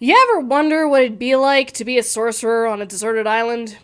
You ever wonder what it'd be like to be a sorcerer on a deserted island?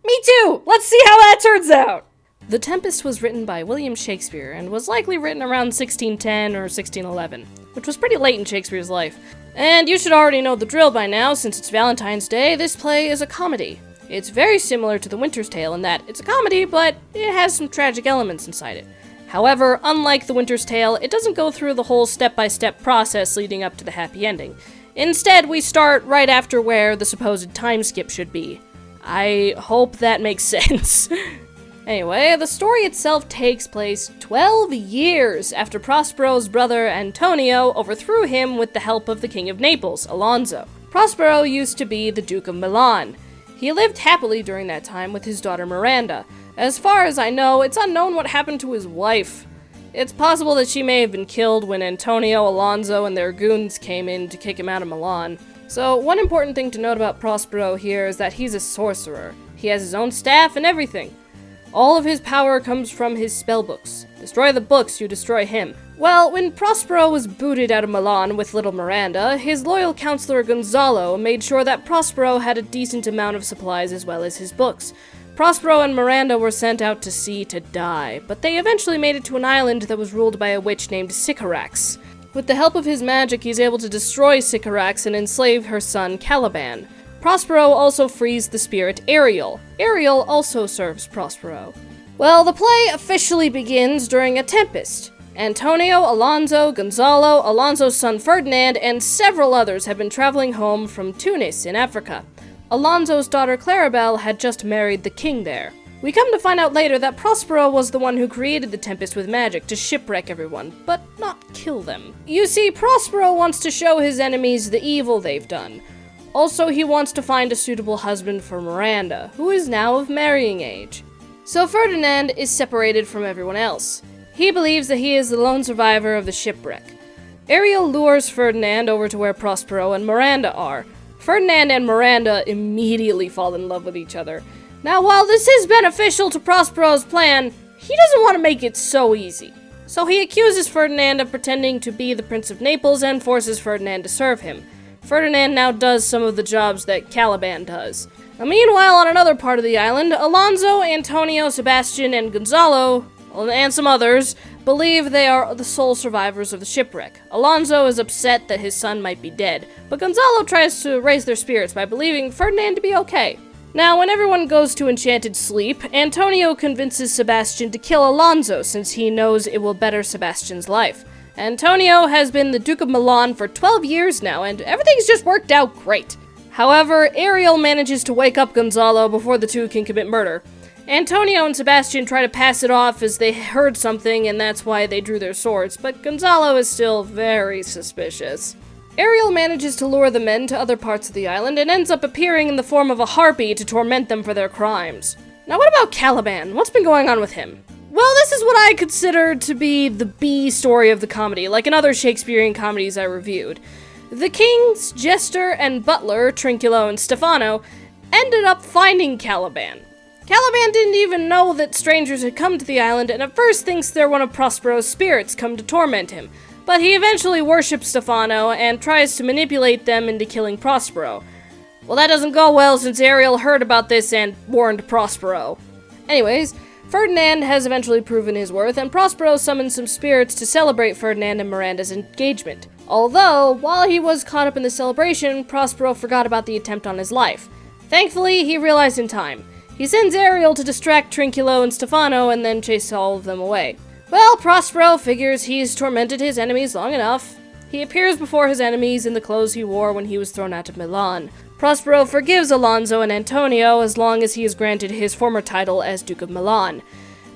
Me too! Let's see how that turns out! The Tempest was written by William Shakespeare and was likely written around 1610 or 1611, which was pretty late in Shakespeare's life. And you should already know the drill by now, since it's Valentine's Day. This play is a comedy. It's very similar to The Winter's Tale in that it's a comedy, but it has some tragic elements inside it. However, unlike The Winter's Tale, it doesn't go through the whole step-by-step process leading up to the happy ending. Instead, we start right after where the supposed time skip should be. I hope that makes sense. Anyway, the story itself takes place 12 years after Prospero's brother Antonio overthrew him with the help of the King of Naples, Alonso. Prospero used to be the Duke of Milan. He lived happily during that time with his daughter Miranda. As far as I know, it's unknown what happened to his wife. It's possible that she may have been killed when Antonio, Alonso, and their goons came in to kick him out of Milan. So, one important thing to note about Prospero here is that he's a sorcerer. He has his own staff and everything. All of his power comes from his spellbooks. Destroy the books, you destroy him. Well, when Prospero was booted out of Milan with little Miranda, his loyal counselor Gonzalo made sure that Prospero had a decent amount of supplies as well as his books. Prospero and Miranda were sent out to sea to die, but they eventually made it to an island that was ruled by a witch named Sycorax. With the help of his magic, he's able to destroy Sycorax and enslave her son Caliban. Prospero also frees the spirit Ariel. Ariel also serves Prospero. Well, the play officially begins during a tempest. Antonio, Alonso, Gonzalo, Alonso's son Ferdinand, and several others have been traveling home from Tunis in Africa. Alonso's daughter Claribel had just married the king there. We come to find out later that Prospero was the one who created the Tempest with magic to shipwreck everyone, but not kill them. You see, Prospero wants to show his enemies the evil they've done. Also, he wants to find a suitable husband for Miranda, who is now of marrying age. So Ferdinand is separated from everyone else. He believes that he is the lone survivor of the shipwreck. Ariel lures Ferdinand over to where Prospero and Miranda are. Ferdinand and Miranda immediately fall in love with each other. Now, while this is beneficial to Prospero's plan, he doesn't want to make it so easy. So he accuses Ferdinand of pretending to be the Prince of Naples and forces Ferdinand to serve him. Ferdinand now does some of the jobs that Caliban does. Now, meanwhile, on another part of the island, Alonso, Antonio, Sebastian, and Gonzalo, and some others, believe they are the sole survivors of the shipwreck. Alonso is upset that his son might be dead, but Gonzalo tries to raise their spirits by believing Ferdinand to be okay. Now, when everyone goes to enchanted sleep, Antonio convinces Sebastian to kill Alonso since he knows it will better Sebastian's life. Antonio has been the Duke of Milan for 12 years now, and everything's just worked out great. However, Ariel manages to wake up Gonzalo before the two can commit murder. Antonio and Sebastian try to pass it off as they heard something and that's why they drew their swords, but Gonzalo is still very suspicious. Ariel manages to lure the men to other parts of the island and ends up appearing in the form of a harpy to torment them for their crimes. Now what about Caliban? What's been going on with him? Well, this is what I consider to be the B story of the comedy, like in other Shakespearean comedies I reviewed. The king's jester and butler, Trinculo and Stefano, ended up finding Caliban. Caliban didn't even know that strangers had come to the island and at first thinks they're one of Prospero's spirits come to torment him, but he eventually worships Stefano and tries to manipulate them into killing Prospero. Well, that doesn't go well since Ariel heard about this and warned Prospero. Anyways, Ferdinand has eventually proven his worth, and Prospero summons some spirits to celebrate Ferdinand and Miranda's engagement. Although, while he was caught up in the celebration, Prospero forgot about the attempt on his life. Thankfully, he realized in time. He sends Ariel to distract Trinculo and Stefano and then chase all of them away. Well, Prospero figures he's tormented his enemies long enough. He appears before his enemies in the clothes he wore when he was thrown out of Milan. Prospero forgives Alonso and Antonio as long as he is granted his former title as Duke of Milan.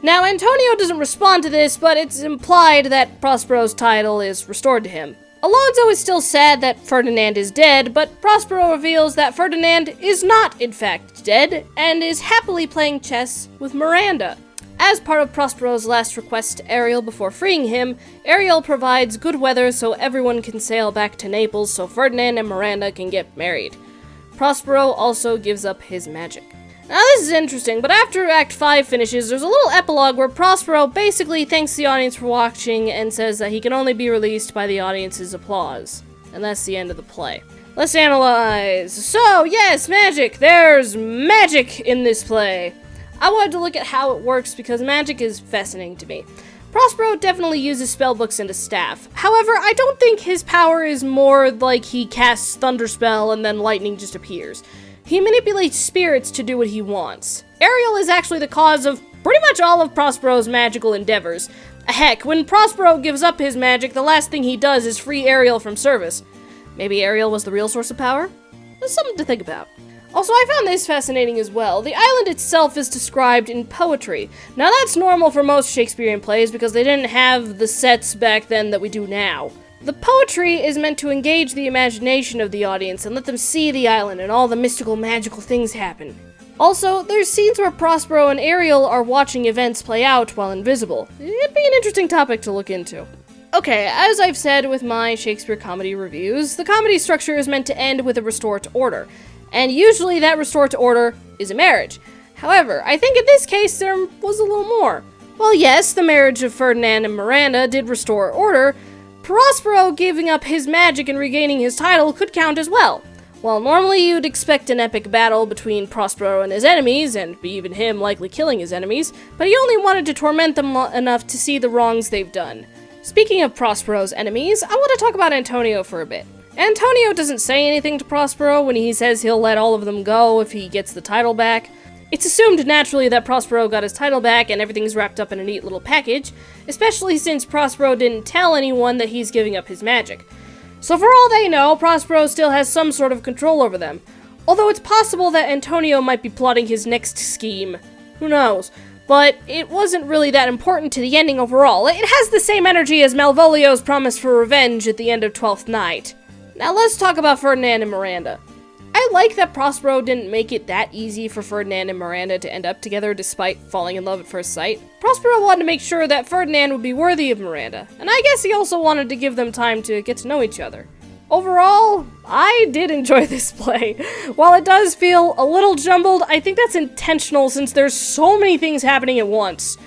Now, Antonio doesn't respond to this, but it's implied that Prospero's title is restored to him. Alonso is still sad that Ferdinand is dead, but Prospero reveals that Ferdinand is not, in fact, dead, and is happily playing chess with Miranda. As part of Prospero's last request to Ariel before freeing him, Ariel provides good weather so everyone can sail back to Naples so Ferdinand and Miranda can get married. Prospero also gives up his magic. Now this is interesting, but after Act 5 finishes, there's a little epilogue where Prospero basically thanks the audience for watching and says that he can only be released by the audience's applause. And that's the end of the play. Let's analyze. So, yes, magic. There's magic in this play. I wanted to look at how it works because magic is fascinating to me. Prospero definitely uses spellbooks and a staff. However, I don't think his power is more like he casts Thunderspell and then lightning just appears. He manipulates spirits to do what he wants. Ariel is actually the cause of pretty much all of Prospero's magical endeavors. Heck, when Prospero gives up his magic, the last thing he does is free Ariel from service. Maybe Ariel was the real source of power? That's something to think about. Also, I found this fascinating as well. The island itself is described in poetry. Now, that's normal for most Shakespearean plays because they didn't have the sets back then that we do now. The poetry is meant to engage the imagination of the audience and let them see the island and all the mystical, magical things happen. Also, there's scenes where Prospero and Ariel are watching events play out while invisible. It'd be an interesting topic to look into. Okay, as I've said with my Shakespeare comedy reviews, the comedy structure is meant to end with a restore to order. And usually that restore to order is a marriage. However, I think in this case there was a little more. While yes, the marriage of Ferdinand and Miranda did restore order, Prospero giving up his magic and regaining his title could count as well. While normally you'd expect an epic battle between Prospero and his enemies, and even him likely killing his enemies, but he only wanted to torment them enough to see the wrongs they've done. Speaking of Prospero's enemies, I want to talk about Antonio for a bit. Antonio doesn't say anything to Prospero when he says he'll let all of them go if he gets the title back. It's assumed naturally that Prospero got his title back and everything's wrapped up in a neat little package, especially since Prospero didn't tell anyone that he's giving up his magic. So for all they know, Prospero still has some sort of control over them. Although it's possible that Antonio might be plotting his next scheme. Who knows? But it wasn't really that important to the ending overall. It has the same energy as Malvolio's promise for revenge at the end of Twelfth Night. Now let's talk about Ferdinand and Miranda. I like that Prospero didn't make it that easy for Ferdinand and Miranda to end up together despite falling in love at first sight. Prospero wanted to make sure that Ferdinand would be worthy of Miranda, and I guess he also wanted to give them time to get to know each other. Overall, I did enjoy this play. While it does feel a little jumbled, I think that's intentional since there's so many things happening at once.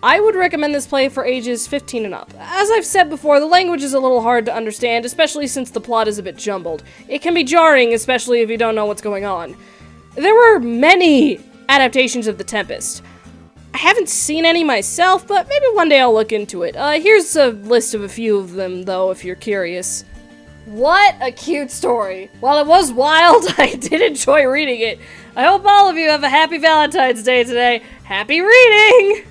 I would recommend this play for ages 15 and up. As I've said before, the language is a little hard to understand, especially since the plot is a bit jumbled. It can be jarring, especially if you don't know what's going on. There were many adaptations of The Tempest. I haven't seen any myself, but maybe one day I'll look into it. Here's a list of a few of them, though, if you're curious. What a cute story. While it was wild, I did enjoy reading it. I hope all of you have a happy Valentine's Day today. Happy reading!